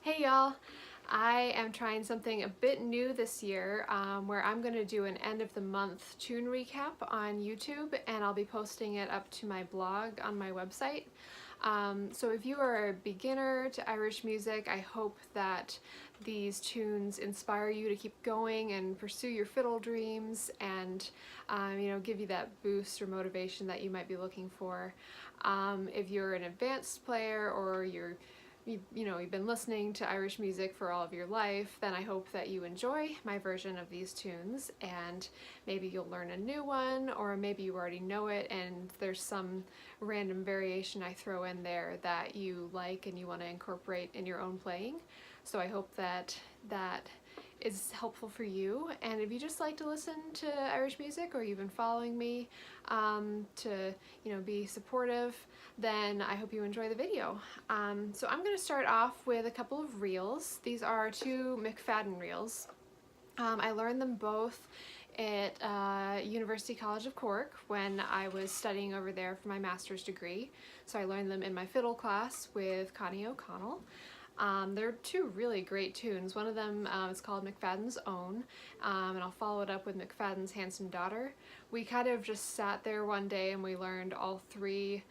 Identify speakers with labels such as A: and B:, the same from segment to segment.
A: Hey y'all! I am trying something a bit new this year where I'm going to do an end of the month tune recap on YouTube, and I'll be posting it up to my blog on my website. So if you are a beginner to Irish music, I hope that these tunes inspire you to keep going and pursue your fiddle dreams and give you that boost or motivation that you might be looking for. If you're an advanced player or you've been listening to Irish music for all of your life, then I hope that you enjoy my version of these tunes, and maybe you'll learn a new one, or maybe you already know it and there's some random variation I throw in there that you like and you want to incorporate in your own playing. So I hope that that is helpful for you, and if you just like to listen to Irish music, or you've been following me to be supportive, then I hope you enjoy the video. So I'm going to start off with a couple of reels. These are two McFadden reels. I learned them both at University College of Cork when I was studying over there for my master's degree. So I learned them in my fiddle class with Connie O'Connell. They're two really great tunes. One of them is called McFadden's Own, and I'll follow it up with McFadden's Handsome Daughter. We kind of just sat there one day and we learned all three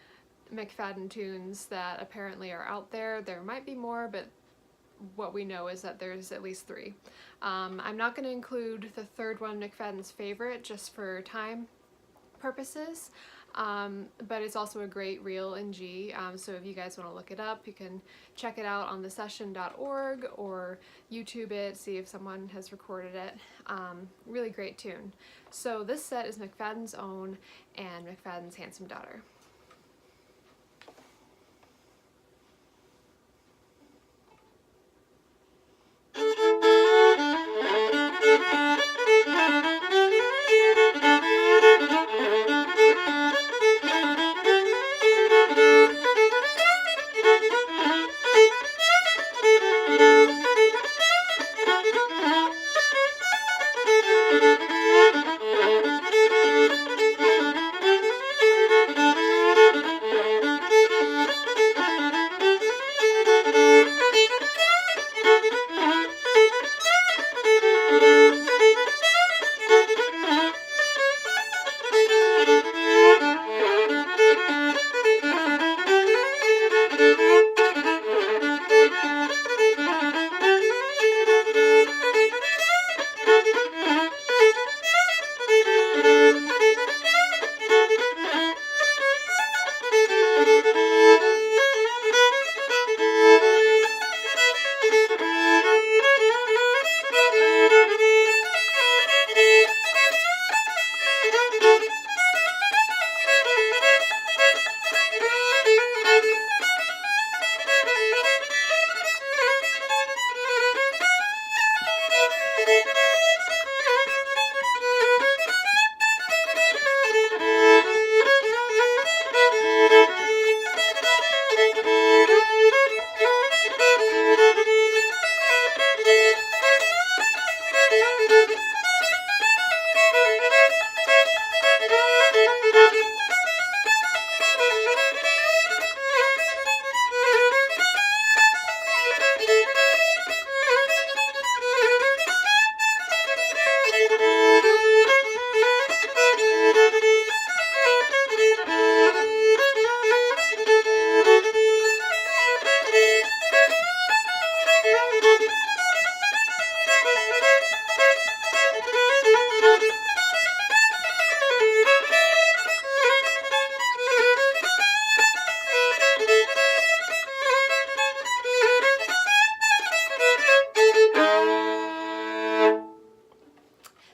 A: McFadden tunes that apparently are out there. There might be more, but what we know is that there's at least three. I'm not going to include the third one, McFadden's Favorite, just for time purposes. But it's also a great reel in G, so if you guys want to look it up, you can check it out on thesession.org or YouTube it, see if someone has recorded it. Really great tune. So this set is McFadden's Own and McFadden's Handsome Daughter.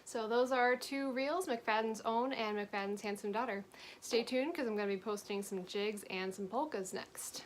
A: So those are two reels, McFadden's Own and McFadden's Handsome Daughter. Stay tuned because I'm going to be posting some jigs and some polkas next.